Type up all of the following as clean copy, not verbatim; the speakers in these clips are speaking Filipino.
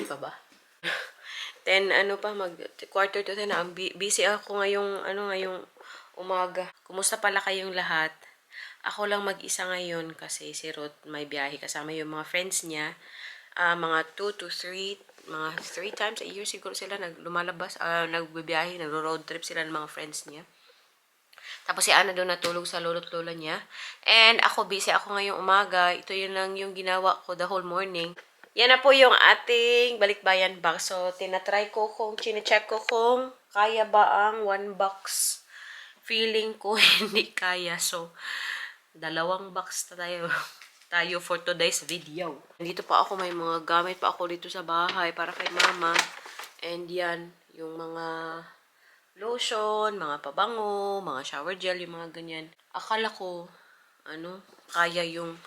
Hindi pa ba? 10, ano pa, quarter to 10 na. Busy ako ngayong umaga. Kumusta pala kayong lahat? Ako lang mag-isa ngayon kasi si Ruth may biyahe kasama yung mga friends niya. Mga 2 to 3, mga 3 times a year siguro sila lumalabas, nagbibiyahe, nagro-road trip sila ng mga friends niya. Tapos si Ana doon natulog sa lolo't lola niya. And ako, busy ako ngayong umaga. Ito yun lang yung ginawa ko the whole morning. Yan na po yung ating balikbayan box. So, tinatry ko chinecheck ko kung kaya ba ang 1 box. Feeling ko hindi kaya. So, 2 box na tayo for today's video. Dito pa ako, may mga gamit pa ako dito sa bahay para kay mama. And yan, yung mga lotion, mga pabango, mga shower gel, yung mga ganyan. Akala ko, kaya yung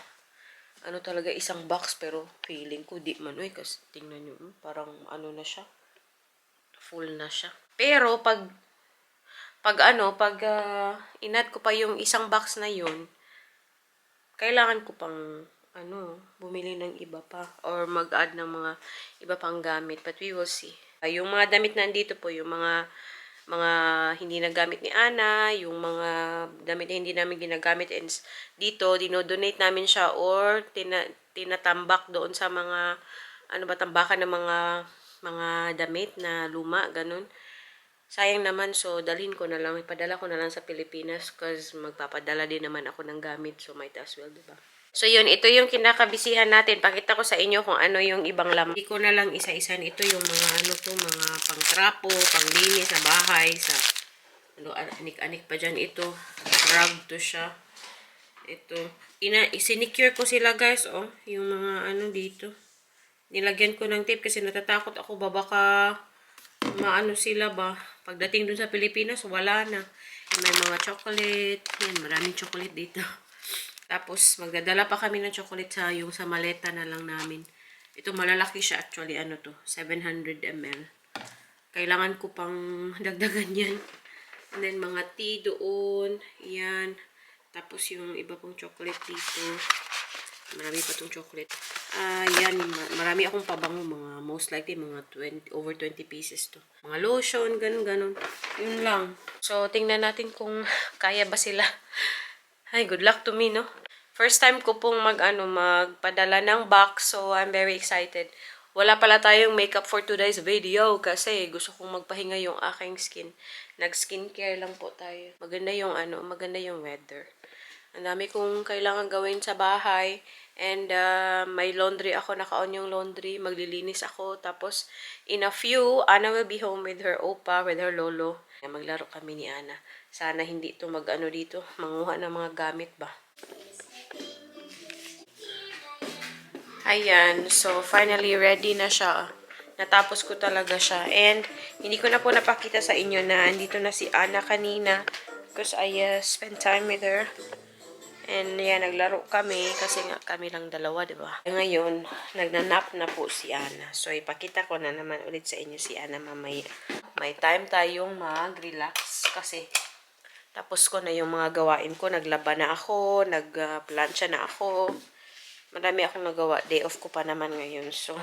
talaga isang box, pero feeling ko di man, kasi tingnan nyo, parang na siya, full na siya. Pero pag inad ko pa yung isang box na yun, kailangan ko pang bumili ng iba pa or mag-add ng mga iba pang gamit, but we will see. Yung mga damit na nandito po, yung mga hindi nagamit ni Ana, yung mga damit na hindi namin ginagamit, and dito dinodonate namin siya or tinatambak doon sa mga tambakan ng mga damit na luma, ganun. Sayang naman, so dalhin ko na lang, ipadala ko na lang sa Pilipinas because magpapadala din naman ako ng gamit, so might as well, diba? So yun, ito yung kinakabisihan natin. Pakita ko sa inyo kung ano yung ibang laman. Hindi ko na lang isa-isa. Ito yung mga mga pang-trapo, pang-linis sa bahay, sa anik-anik pa dyan. Ito, rug to siya. Ito, isinicure ko sila guys, yung mga dito. Nilagyan ko ng tape kasi natatakot ako baka sila ba. Pagdating dun sa Pilipinas, wala na. May mga chocolate. Yan, maraming chocolate dito. Tapos, magdadala pa kami ng chocolate sa maleta na lang namin. Ito, malalaki siya actually. 700 ml. Kailangan ko pang dagdagan yan. And then, mga tea doon. Yan. Tapos, yung iba pong chocolate dito. Marami pa tong chocolate. Yan. Marami akong pabango. Most likely, mga over 20 pieces to. Mga lotion, ganun. Yun lang. So, tingnan natin kung kaya ba sila. Ay, good luck to me, no? First time ko pong magpadala ng box, so I'm very excited. Wala pala tayong makeup for today's video kasi gusto kong magpahinga yung aking skin. Nag-skincare lang po tayo. Maganda yung weather. Ang dami kong kailangan gawin sa bahay. And may laundry ako, naka-on yung laundry. Maglilinis ako. Tapos, in a few, Ana will be home with her opa, with her lolo. Maglaro kami ni Ana. Sana hindi ito dito, manguha ng mga gamit ba. Ayan, so finally ready na siya. Natapos ko talaga siya. And hindi ko na po napakita sa inyo na andito na si Ana kanina because I spent time with her. And yan, naglaro kami kasi nga kami lang dalawa, diba? Ngayon, nagnanap na po si Ana. So ipakita ko na naman ulit sa inyo si Ana mamaya. May time tayong mag-relax kasi tapos ko na yung mga gawain ko. Naglaba na ako, nagplansya na ako. Marami akong nagawa. Day off ko pa naman ngayon. So,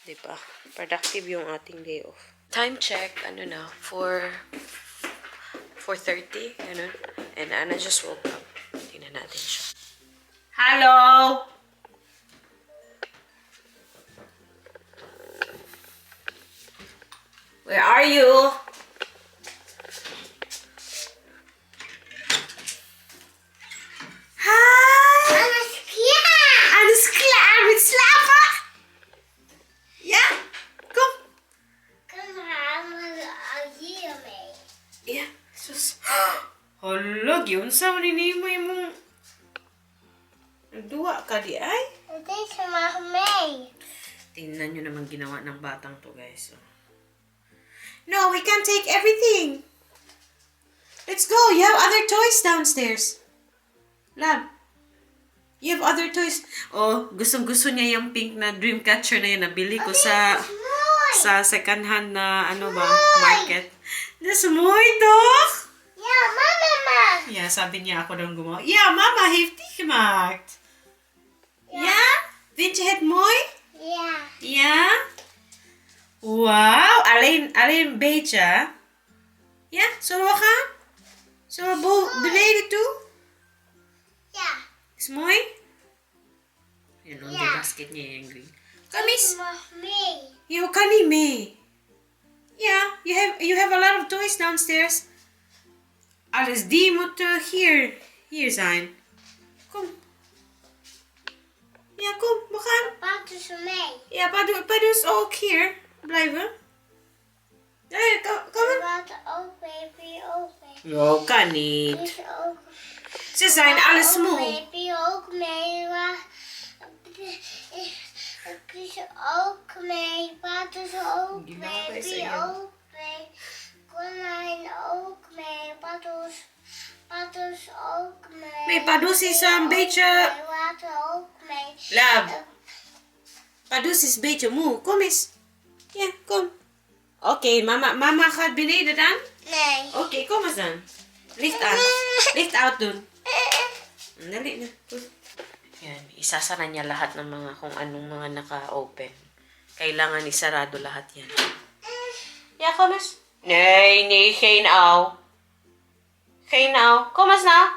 diba? Productive yung ating day off. Time check, 4:30, ganun. And Ana just woke up. Tingnan natin siya. Hello! Where are you? Hala, giunsa man ni mo imong nagduwa ka di ay? Ito si Mami. Tingnan nyo naman ginawa ng batang to, guys. No, we can't take everything. Let's go. You have other toys downstairs. Love. You have other toys. Oh, gustong-gusto niya yung pink na dream catcher na yun. Nabili ko sa second hand na market. That's more, doch. Yeah, Mama. Yeah, sabi niya ako daw gumawa. Yeah, Mama heeft die gemaakt. Ja? Vind je het mooi? Ja. Ja? Wauw, alleen een beetje. Ja, zullen we gaan? Zullen we beneden toe? Ja. Is mooi? Ja, dan Ja. de basket niet angry. Kom eens. Ik mag mee. Je kan niet mee. Ja, you have a lot of toys downstairs. Alles die moet hier zijn. Kom. Ja, kom, we gaan. Papa doet ze mee. Ja, Padu is ook hier. Blijven. Nee, kom maar. Water ook mee, ook mee. Jo, kan niet. Is ook. Ze zijn alles Ook moe. mee, ook mee. Is ook mee. Water is ook Die water is mee, er. ook mee. Konijn ook mee. Patus ook mee. Nee, Padus is een Ook beetje... mee, water ook mee. Lab. Padus is een beetje moe. Kom eens. Ja, kom. Oké, mama gaat beneden dan? Nee. Oké, kom eens dan. Licht aan. Licht out doen. Dali na. Yan, isasara niya lahat ng mga kung anong mga naka-open. Kailangan isarado lahat yan. Ja, kom eens. Nee, geen au. Geen au. Kom eens nou.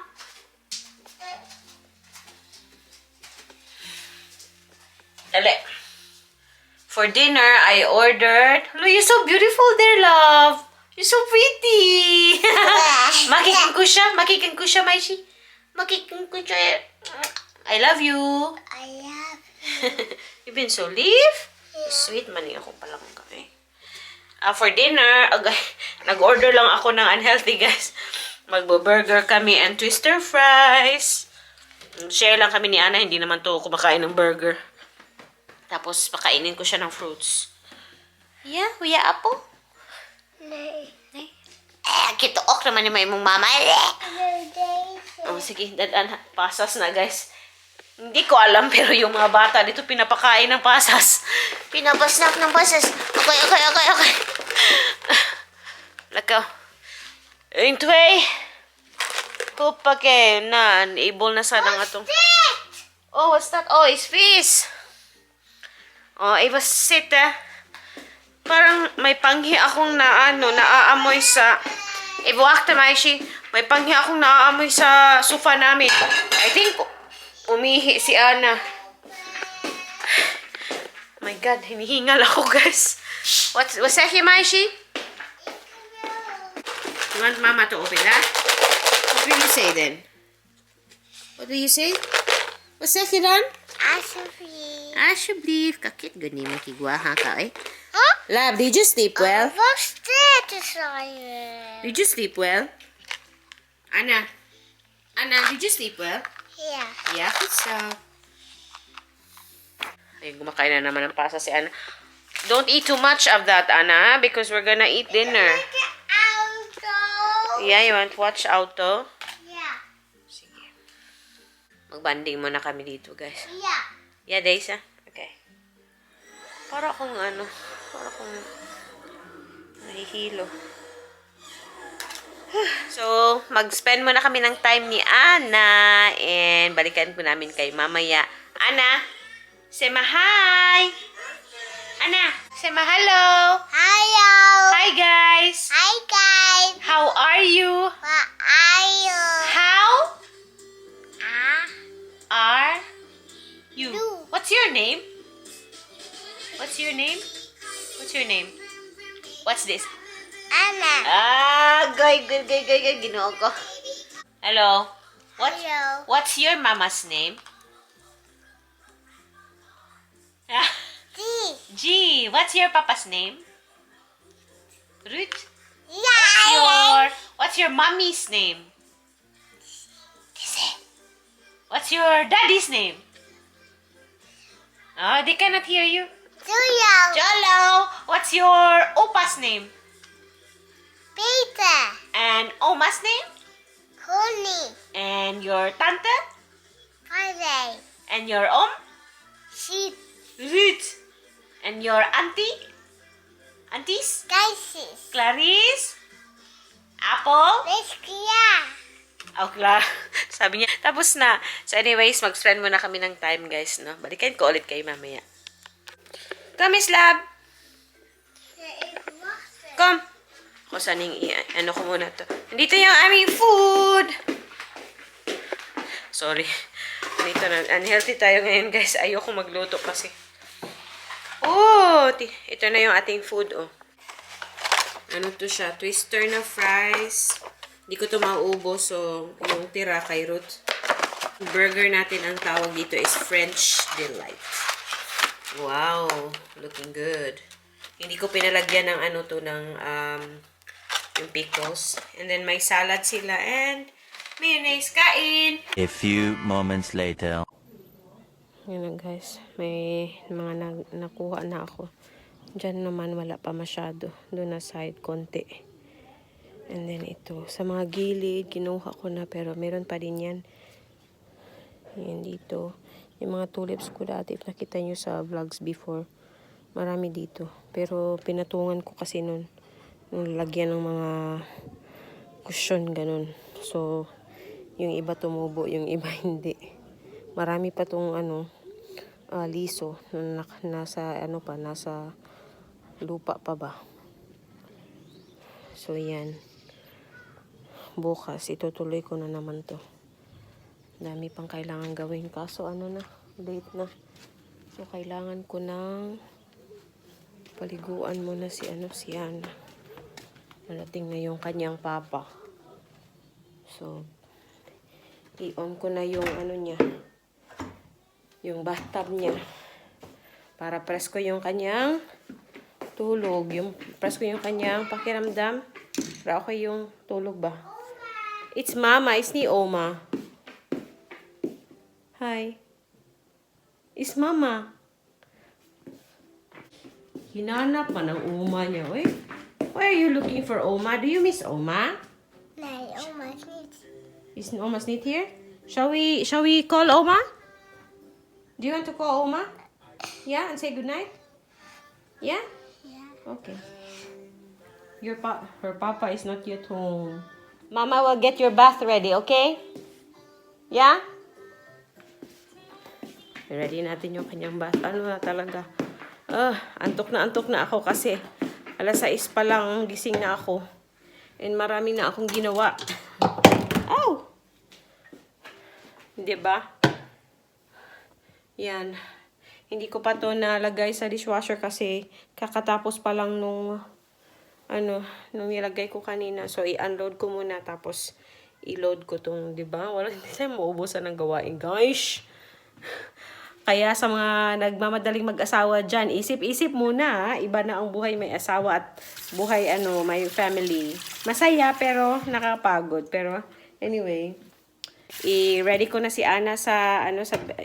Dali. For dinner, I ordered... Look, you're so beautiful there, love. You're so pretty. Makikin ko siya, Maishi. Makikin ko siya. I love you. I love. You've been so live. Sweet man ako palang kami. For dinner, nag-order lang ako ng unhealthy, guys. Magbo-burger kami and twister fries. Share lang kami ni Ana, hindi naman to kumakain ng burger. Tapos, pakainin ko siya ng fruits. Yeah, kuya Apo. Nee. Ay. Kituok naman yung may mong mama. Deze. Oh, sige, dadan. Pasas na, guys. Hindi ko alam, pero yung mga bata dito pinapakain ng pasas. Pinapasnak ng pasas. Okay. Lakaw. Yung twee. Kupake na, able na sana nga itong... Oh, what's that? Oh, it's fish. Oh, it was sit Parang may panghi akong naaamoy sa... Ibuakta, Maishi. May panghi akong naaamoy sa sofa namin. I think, umihi si Ana. Oh my God, hinihingal ako, guys. What's that here, Maishi? You want Mama to open that? What will you say then? What do you say? What's that here, Dan? Alsjeblieft. Alsjeblieft. Kakit, gani mo kigwaha ka, eh. Huh? Lab, did you sleep well? Was dit is er? Did you sleep well? Anna, did you sleep well? Ja. Yeah, good stuff. Ayun, kumakain na naman ng pasa si Anna. Don't eat too much of that, Anna, because we're gonna eat dinner. De auto. Yeah, you want to watch auto? Ja. Sige. Magbanding muna kami dito, guys. Ja. Yeah, Daisy? Okay. Para akong nahihilo. So, mag-spend muna kami ng time ni Ana and balikan po namin kay mamaya. Ana, say hi! Ana, say hello! Hallo. Hi guys! Hi guys. How are you? Waar are you? How Ah. are you? You. What's your name? What's your name? What's your name? What's this? Anna. Good. Ginoo ko. Hello. Hello. What's your mama's name? Die. G. What's your papa's name? Ruth. Ja. What's your mommy's name? What's your daddy's name? Oh, they cannot hear you. Julio. Jolo. What's your opa's name? Peter. And oma's name? Connie. And your tante? Friday. And your om? Sheep. Ruth. And your auntie? Aunties? Geisjes. Clarice? Apple? Meskia. Oh, sabi niya. Tapos na. So anyways, mag-spend muna kami ng time, guys, no? Balikan ko ulit kayo mamaya. Come, Miss Lab. Come! Kung saan yung ano ko muna to. Nandito yung aming food! Sorry. Dito na. Unhealthy tayo ngayon, guys. Ayoko magluto kasi. Oh! Ito na yung ating food, oh. Ano to siya? Twister na fries. Hindi ko to maubos, so yung tira kay Ruth. Burger natin ang tawag dito is French Delight. Wow! Looking good. Hindi ko pinalagyan ng ano to, ng yung pickles. And then may salad sila and mayonnaise. Kain! A few moments later. Yun na guys. May mga nakuha na ako. Diyan naman wala pa masyado. Doon na side konti. And then ito. Sa mga gilid, kinuha ko na pero meron pa din yan. Yan dito. Yung mga tulips ko dati, nakita nyo sa vlogs before. Marami dito. Pero pinatungan ko kasi nun. Nung lagyan ng mga cushion, ganun. So, yung iba tumubo, yung iba hindi. Marami pa tong liso. Nasa, nasa lupa pa ba. So, yan. Bukas, itutuloy ko na naman to. Dami pang kailangan gawin. Kaso, late na. So, kailangan ko ng paliguan muna si Ana. Nalating na yung kanyang papa. So, i-on ko na yung niya. Yung bathtub niya. Para presko yung kanyang tulog. Presko yung kanyang pakiramdam. Para okay yung tulog ba? It's Mama. It's ni Oma. Hi. It's Mama. Hinanap pa ng Oma niya. Uy. Why are you looking for Oma? Do you miss Oma? Nee, oma is niet. Is Oma's not here? Shall we call Oma? Do you want to call Oma? Yeah, and say goodnight? Yeah? Yeah. Okay. Her papa is not yet home. Mama will get your bath ready, okay? Yeah? Ready natin yung kanyang bath. Ano na talaga? Antok na ako kasi 6:00 pa lang gising na ako. And marami na akong ginawa. Oh! Diba? Yan. Hindi ko pa to nalagay sa dishwasher kasi kakatapos pa lang nung nilagay ko kanina. So, i-unload ko muna tapos i-load ko tong, diba? Hindi tayo maubusan ng gawain, guys. Kaya sa mga nagmamadaling mag-asawa dyan, isip-isip muna. Iba na ang buhay may asawa at buhay may family. Masaya pero nakapagod. Pero anyway, i-ready ko na si Ana sa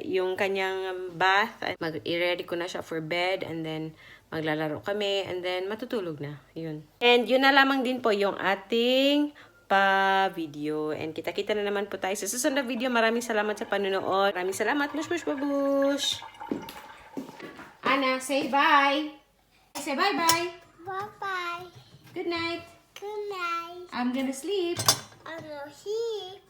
yung kanyang bath. I-ready ko na siya for bed and then maglalaro kami and then matutulog na. Yun. And yun na lamang din po yung ating video. And kita-kita na naman po tayo sa susunod na video. Maraming salamat sa panonood. Maraming salamat. Bush, bush, babush. Ana, say bye. Say bye-bye. Bye-bye. Good night. Good night. I'm gonna sleep. I'm not here.